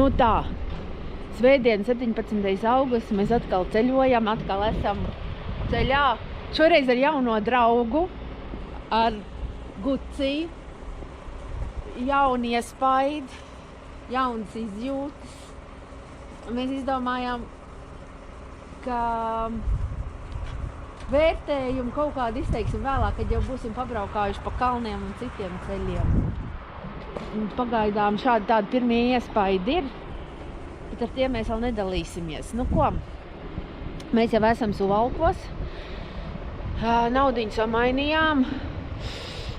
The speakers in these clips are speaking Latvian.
Nu tā, svētdien 17. augusts, mēs atkal ceļojam, atkal esam ceļā. Šoreiz ar jauno draugu, ar Gucci, jauni iespaidi, jaunas izjūtas. Mēs izdomājām, ka vērtējumu kaut kādu izteiksim vēlāk, kad jau būsim pabraukājuši pa kalniem un citiem ceļiem. Pagaidām šādi tādi pirmie iespaidi ir, bet ar tiem mēs vēl nedalīsimies. Nu ko, mēs jau esam Suvalkos, naudiņu samainījām.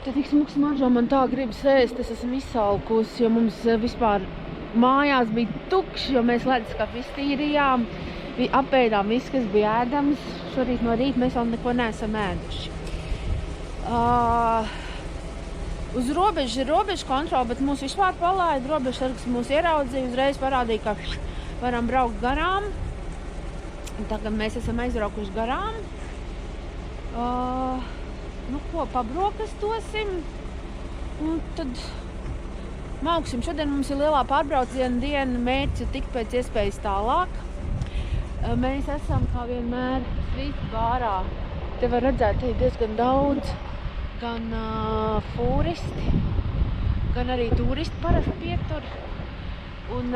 Tad tik smuks maržo, man tā gribas ēst, es esmu izsalkusi, jo mums vispār mājās bija tukšs, jo mēs leduskapi iztīrījām, apēdām viss, kas bija ēdams. Šorīt no rīta mēs vēl neko neesam ēduši. Uz robežu ir robežu kontrola, bet mūs vispār palaida. Robežsargs mūs ieraudzīja, uzreiz parādīja, ka varam braukt garām. Tagad mēs esam aizbraukuši garām. Nu ko, pabrokastosim. Un tad mauksim. Šodien mums ir lielā pārbrauciena diena, mērķis tikt pēc iespējas tālāk. Mēs esam, kā vienmēr, Svītu bārā. Te var redzēt, te ir diezgan daudz gan fūristi, gan arī turisti parasti pietur. Un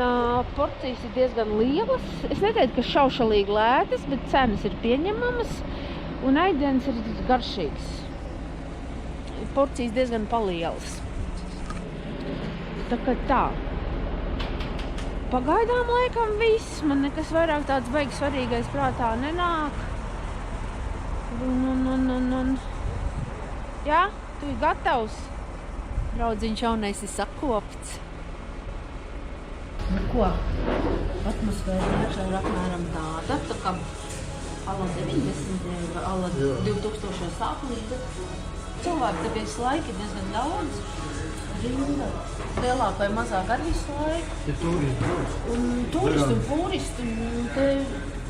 porcijas ir diezgan lielas. Es neteiktu, ka šaušalīgi lētas, bet cenas ir pieņemamas. Un ēdiens ir garšīgs. Porcijas diezgan palielas. Tā kā tā. Pagaidām laikam viss. Man nekas vairāk tāds baigs svarīgais prātā nenāk. Jā, tu ir gatavs. Draudziņš jaunais ir sakopts. Nu ko, atmosfēra iekšā ir apmēram tāda, tā kā ala 90, ala 2000 sākumā. Cilvēki te visu laiku ir diezgan daudz. Rinda, lielāk vai mazāk ar visu laiku. Ja turisti. Un turisti un fūristi.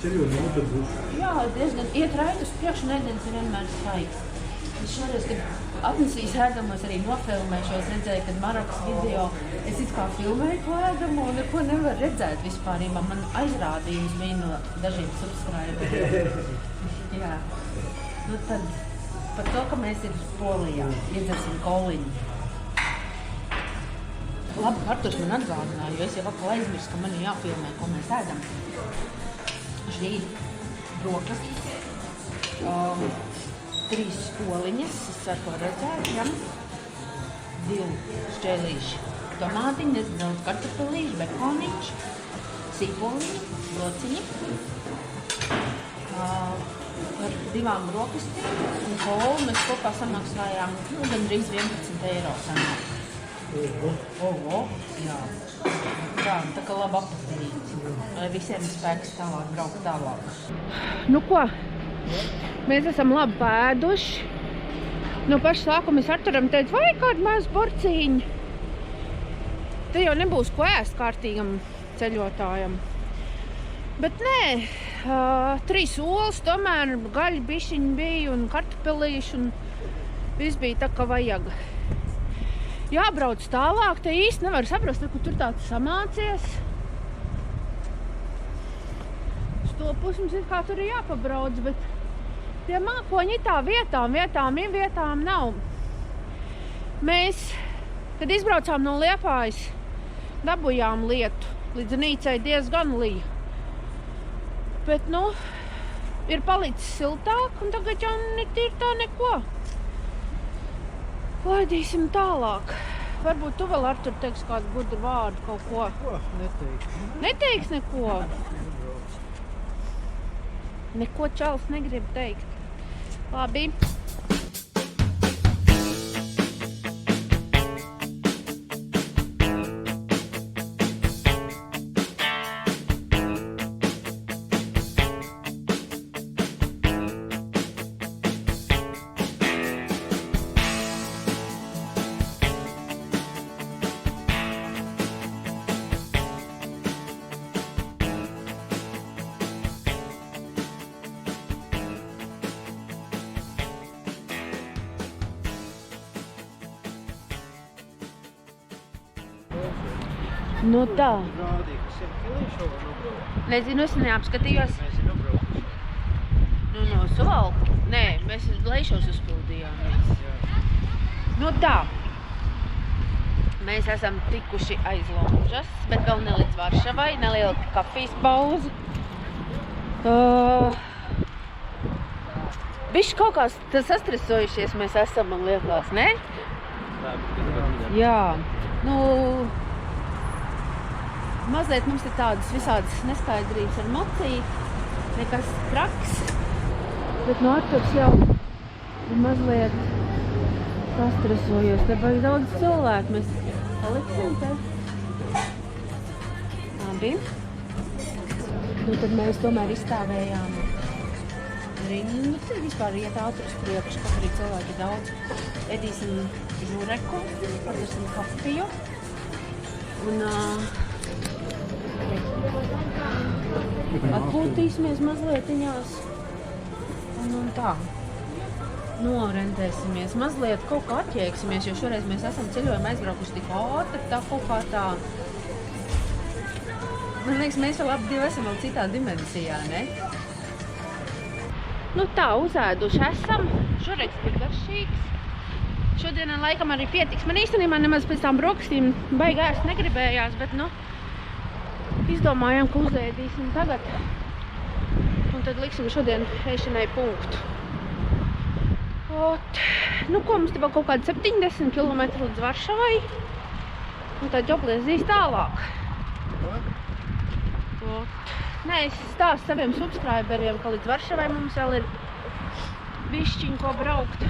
Ceļot no autobusu. Jā, diezgan iet raidi uz priekšu, un ēdiens ir vienmēr skaists. Es šoreiz, kad atnesīs ēdamos, arī nofilmēšos, redzēju, kad Marokas video es it kā filmēju to ēdamo un neko nevar redzēt vispārībā. Man aizrādījums bija no dažiem subscriberiem. Jā. Nu tad par to, ka mēs ir Polijā, iedzersim koliņu. Labi, Arturs man atgādināja, jo es jau atkal aizmirsu, ka man ir jāfilmē, ko mēs ēdam. Šī ir brokastis, 3 skoliņas, es ceru, ko redzēt, ja? 2 šķēlīši tomātiņi, nedaudz kartupelīši, bekoniņš, sīpoliņi, brociņi, ar 2 brokastīm un kolu mēs kopā samaksājām gandrīz 11 eiro sanāk. Oho, jā. Tā kā labi apatīti, lai visiem ir spēks tālāk, braukt tālāk. Nu ko, mēs esam labi pēduši. No paša sākuma es Arturam teicu, vai kādu mazu porcīņu. Te jau nebūs ko ēst kārtīgam ceļotājam. Bet nē, 3 olas, tomēr gaļa bišķiņi bija un kartupelīši un viss bija tā, kā vajag. Jābrauc tālāk, te īsti nevar saprast, kur tur tāds samācies. Uz to pusi mums ir kā tur ir jāpabrauc, bet tie mākoņi tā vietām ir, vietām nav. Mēs, kad izbraucām no Liepājas, dabujām lietu. Līdz Nīcai diezgan lija. Bet, nu, ir palicis siltāk, un tagad jau ir tā neko. Laidīsim tālāk. Varbūt tu vēl, Artur, teiks kādu gudru vārdu, kaut ko. Ko? Neteiks. Neteiks neko? Neko čals negrib teikt. Labi. Nu tā. Rādīgs. Nezinu, es neapskatījos. Mēs ir nobraukuši. Nu, no Suvalku? Nē, mēs uz Leišos uzpildījāmies. Nu tā. Mēs esam tikuši aiz Lonžas, bet vēl ne līdz Varšavai, neliela kafijas pauze. Bišķi kaut kā sastresojušies mēs esam, man liekas, ne? Jā. Nu, mazliet mums ir tādas visādas neskaidrības ar mocīti, nekas traks, bet no Arturs jau ir mazliet sastresojos. Te baigi daudz cilvēku, mēs paliksim te. Labi. Nu, tad mēs tomēr izstāvējām rindu. Vispār iet ātri uz priekšu, kaut arī cilvēki daudz. Edīsim žureku, padarsim kafiju. Un atpūtīsimies mazlietiņās. Un tā. Noorientēsimies. Mazliet kaut kā atjēksimies, jo šoreiz mēs esam ceļojumi aizbraukuši tik ātri, tā kaut kā tā. Man liekas, mēs vēl ap divi esam vēl citā dimensijā, ne? Nu tā, uzēduši esam. Žureks bija garšīgs. Šodien laikam arī pietiks. Man īstenībā nemaz pēc tām brokastīm baigi ēst negribējās, bet nu izdomājām, ka uzēdīsim tagad. Un tad liksim šodien ēšanai punktu. Nu ko, mums te vēl kaut kādi 70 km līdz Varšavai. Un tad jobliezīs tālāk. Nē, es stāstu saviem subscriberiem, ka līdz Varšavai mums vēl ir bišķiņ ko braukt.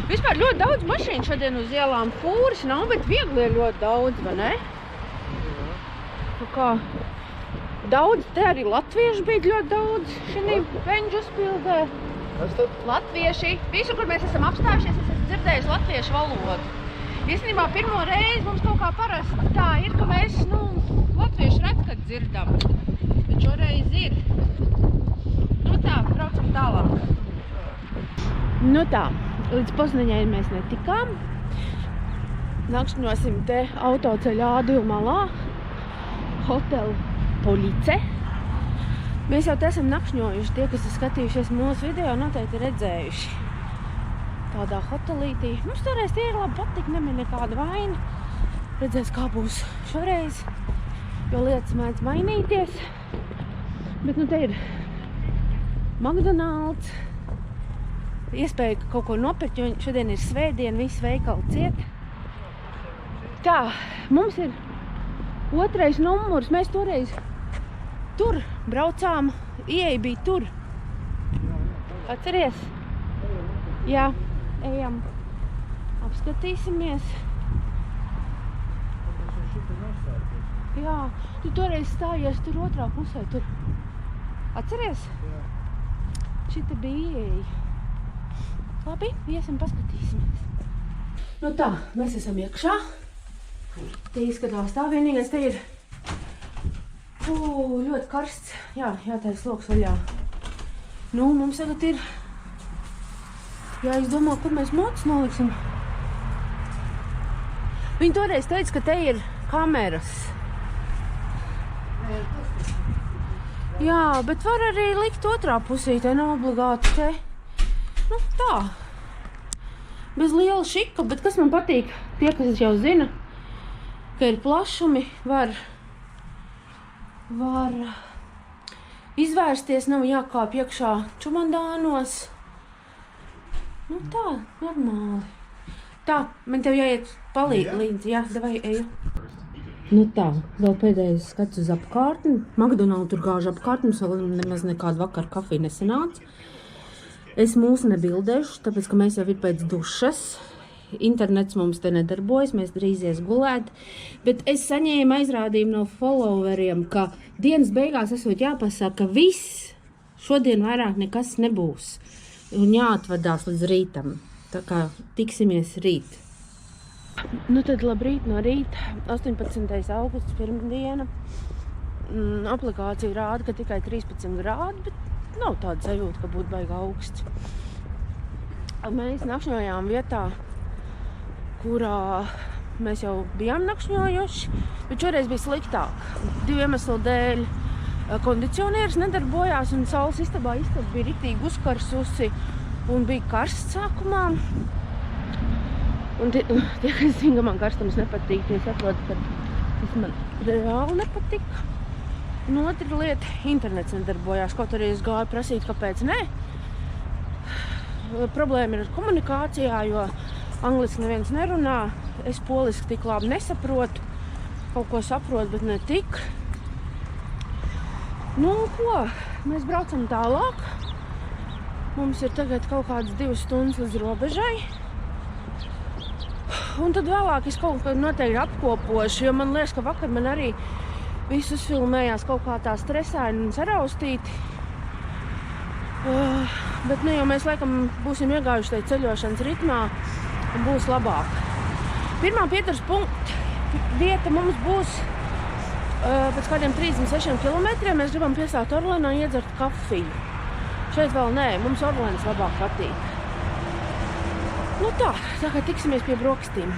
Vispār ļoti daudz mašīnu šodien uz ielām. Fūras nav, bet viegli ir ļoti daudz, vai ne? Nu kā, daudz, te arī latviešu bija ļoti daudz šī Veņģu uzpildē. Kas tad? Latvieši. Visu, kur mēs esam apstājušies, es esmu dzirdējis latviešu valodu. Īstenībā pirmo reizi mums kaut kā parasti tā ir, ka mēs, latviešu redz, kad dzirdam. Bet šoreiz ir. Nu tā, braucam tālāk. Nu tā, līdz Poznaņai mēs netikām. Nakšņosim te autoceļa A2 malā. Hotel Police. Mēs jau te esam nakšņojuši, tie, kas ir skatījušies mūsu video, noteikti redzējuši tādā hotelītī. Mums toreiz tie ir labi patika, nebija nekāda vaina. Redzēs, kā būs šoreiz, jo lietas mēdz mainīties. Bet nu te ir McDonald's. Iespēja kaut ko nopirkt, jo šodien ir svētdiena, visi veikali ciet. Tā, mums ir 2. numurs, mēs toreiz tur braucām, ieeja bija tur. Atceries? Jā, ejam, apskatīsimies. Jā, tu toreiz stājies tur otrā pusē, tur. Atceries? Jā. Šita bija ieeja. Labi, iesim, paskatīsimies. Nu tā, mēs esam iekšā. Te izskatās tā, vienīgais te ir ļoti karsts. Jā, jātais loks vaļā. Nu, mums tagad ir jāizdomā, kur mēs motus noliksim. Viņi toreiz teica, ka te ir kameras. Jā, bet var arī likt otrā pusī, te nav obligāti te. Nu, tā. Bez liela šika, bet kas man patīk, tie, kas jau zina, ka ir plašumi, var izvērsties, nav jākāp iekšā čumandānos. Nu tā, normāli. Tā, man tev jāiet palīdz līdzi. Jā, davai, eju. Nu tā, vēl pēdējais skats uz apkārtni. McDonald's tur gāž apkārtni, mums vēl nemaz nekādu vakar kafiju nesanāca. Es mūsu nebildēšu, tāpēc, ka mēs jau ir pēc dušas. Internets mums te nedarbojas, mēs drīzies gulēt, bet es saņēmu aizrādījumu no followeriem, ka dienas beigās esot jāpasaka, ka viss šodien vairāk nekas nebūs un jāatvadās līdz rītam. Tā kā tiksimies rīt. Nu tad labrīt no rīta, 18. augusts, pirmdiena. Aplikācija rāda, ka tikai 13 grādi, bet nav tāda sajūta, ka būtu baigi augsts. Mēs nakšņojām vietā, kurā mēs jau bijām nakšņojuši. Bet šoreiz bija sliktāk. 2 iemeslu dēļ. Kondicionieris nedarbojās un saules istaba bija ritīgi uzkarsusi un bija karsts sākumā. Un tie, kas zina, man karstums nepatīk, tie saprot, ka tas man reāli nepatika. Un otra lieta, internets nedarbojās, kaut arī es gāju prasīt, kāpēc nē. Problēma ir ar komunikācijā, jo angliski neviens nerunā. Es poliski tik labi nesaprotu, kaut ko saprotu, bet ne tik. Nu, ko? Mēs braucam tālāk. Mums ir tagad kaut kādas 2 stundas līdz robežai. Un tad vēlāk es kaut ko noteikti apkopošu, jo man liekas, ka vakar man arī viss uzfilmējās kaut kā tā stresaini un saraustīti. Bet nu, jo mēs laikam būsim iegājuši tajā ceļošanas ritmā un būs labāk. Pirmā pieturas vieta mums būs pēc kādiem 36 kilometriem. Mēs gribam piesākt Orlenā un iedzert kafiju. Šeit vēl nē, mums Orlenas labāk patīk. Nu tā kā tiksimies pie brokastīm.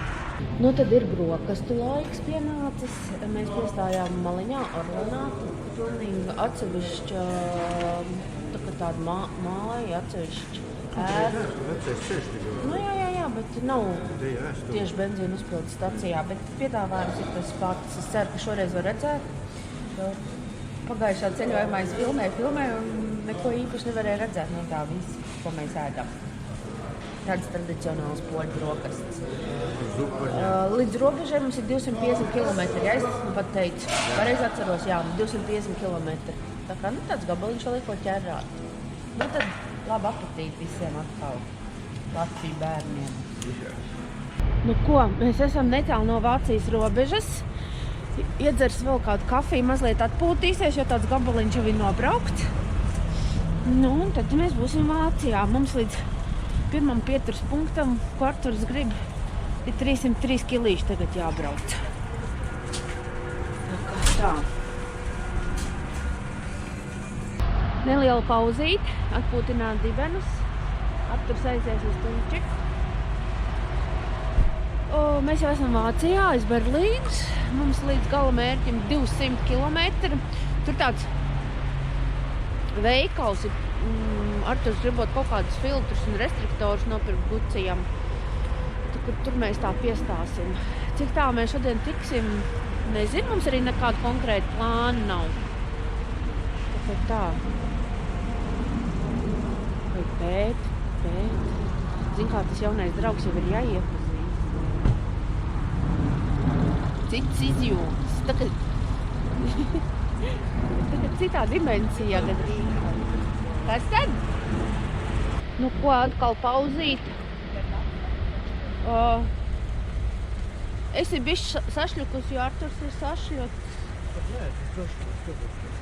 Nu tad ir brokastu laiks pienācis. Mēs piestājām maliņā Orlenā. Pilnīgi atsevišķa tāda māja, atsevišķa ēka. Vecais ceļš tikai. Nu jā, bet nav tieši benzīna uzpildes stacijā. Bet piedāvājums ir tas pats. Es ceru, ka šoreiz var redzēt. Pagājušā ceļojumā es filmēju un neko īpaši nevarēju redzēt no tā visu, ko mēs ēdam. Tādas tradicionālas poļu brokastis. Līdz robežai mums ir 250 km. Ja es pat teicu, pareizi atceros, jā, 250 km. Tā kā tāds gabaliņš vēl ir ko ķerāt. Nu tad labu apetīti visiem atkal Latviju bērniem. Nu ko, mēs esam netālu no Vācijas robežas. Iedzers vēl kādu kafiju, mazliet atpūtīsies, jo tāds gabaliņš jau ir nobraukts. Nu un tad mēs būsim Vācijā. Mums līdz pirmam pieturas punktam, ko Arturs grib, ir 303 kilīši tagad jābrauc. Tā. Neliela pauzīte, atpūtināt dibenus. Arturs aizies uz tuņķi. Mēs jau esam Vācijā, aiz Berlīnas. Mums līdz gala mērķim 200 km. Tur tāds veikals ir. Arturs gribot kaut kādus filtrus un restriktorus nopirkt Gucijam. Tur mēs tā piestāsim. Cik tā mēs šodien tiksim, nezinu, mums arī nekāda konkrēta plāna nav. Tāpēc tā. Vai pēt. Zin kā tas jaunais draugs jau ir jāiepazīst. Cits izjūtas. Tagad citā dimensijā gadrīz. Kas tad? Nu ko, atkal pauzīt. Es ir bišķi sašļukus, jo Arturs ir sašļuks. Nē, tas droši.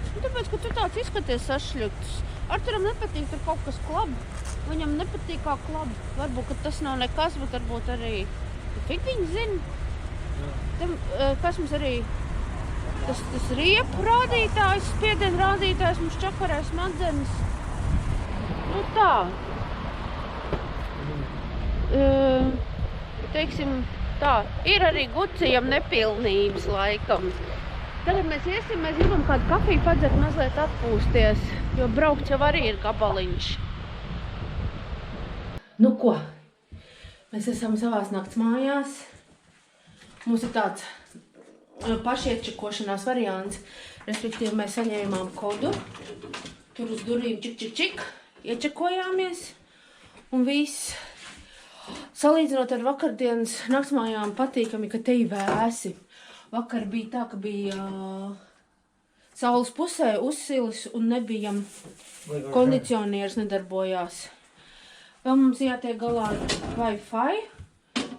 Nu, tāpēc, ka tu tāds izskaties sašļuks. Arturam nepatīk tur kaut kas klab. Viņam nepatīk kā klab. Varbūt, ka tas nav nekas, bet varbūt arī fik viņi zina. Kas mums arī tas riepu rādītājs, spiedienu rādītājs mums čakarē smadzenes. Nu tā. Teiksim tā, ir arī Gucijam nepilnības laikam. Tagad mēs iesim, mēs gribam kādu kafiju padzert, mazliet atpūsties, jo braukt jau arī ir gabaliņš. Nu ko, mēs esam savās nakts mājās. Mums ir tāds pašiečakošanās variants, respektīvi mēs saņēmām kodu, tur uz durvīm čik, iečakojāmies un viss. Salīdzinot ar vakardienas naktsmājām patīkami, ka te ir vēsi. Vakar bija tā, ka bija saules pusē uzsilis un nebija kondicionieris nedarbojās. Vēl mums jātiek galā ar Wi-Fi.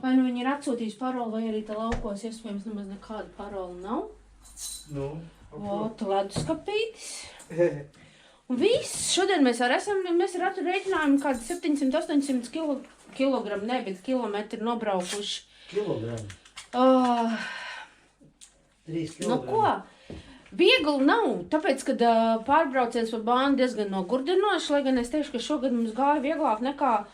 Vai nu viņi ir atsūtījis paroli, vai arī te laukos iespējams nemaz nekāda parola nav. Nu, Vota leduskapītis. Un viss, šodien mēs ar Arturu rēķinājām kādi 700-800 kilogramu, ne, bet kilometri nobraukuši. Kilogramu? 3 kilogramu. Nu ko? Viegli nav, tāpēc, kad pārbrauciens pa bānu diezgan nogurdinoši, lai gan es teikšu, ka šogad mums gāja vieglāk nekā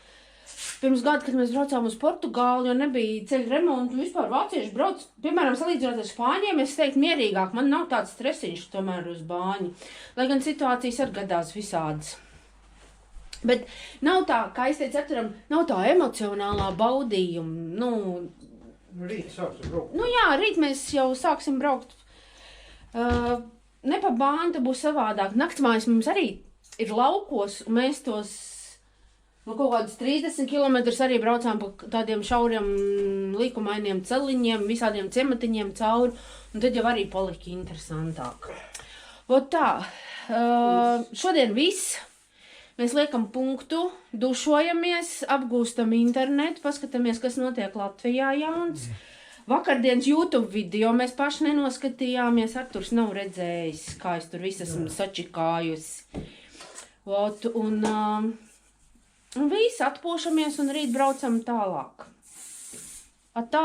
pirms gada, kad mēs braucām uz Portugāli, jo nebija ceļu remontu, vispār vācieši brauc, piemēram, salīdzinot ar spāņiem, es teiktu mierīgāk, man nav tāds stresiņš tomēr uz Bāņu, lai gan situācijas arī gadās visādas. Bet nav tā, kā es teicu, atceram, nav tā emocionālā baudījuma, Rīt sāksim braukt. Jā, rīt mēs jau sāksim braukt, ne pa Bāņu, tā būs savādāk, naktsmājas mums arī ir laukos, un mēs tos kaut kādus 30 kilometrus arī braucām pa tādiem šauriem līkumainiem celiņiem, visādiem ciematiņiem cauri, un tad jau arī palika interesantāk. Ot tā, šodien viss. Mēs liekam punktu, dušojamies, apgūstam internetu, paskatāmies, kas notiek Latvijā jauns. Vakardienas YouTube video mēs paši nenoskatījāmies, Arturs nav redzējis, kā es tur visu esmu sačikājusi. Ot, un visi atpūšamies un rīt braucam tālāk. Atā!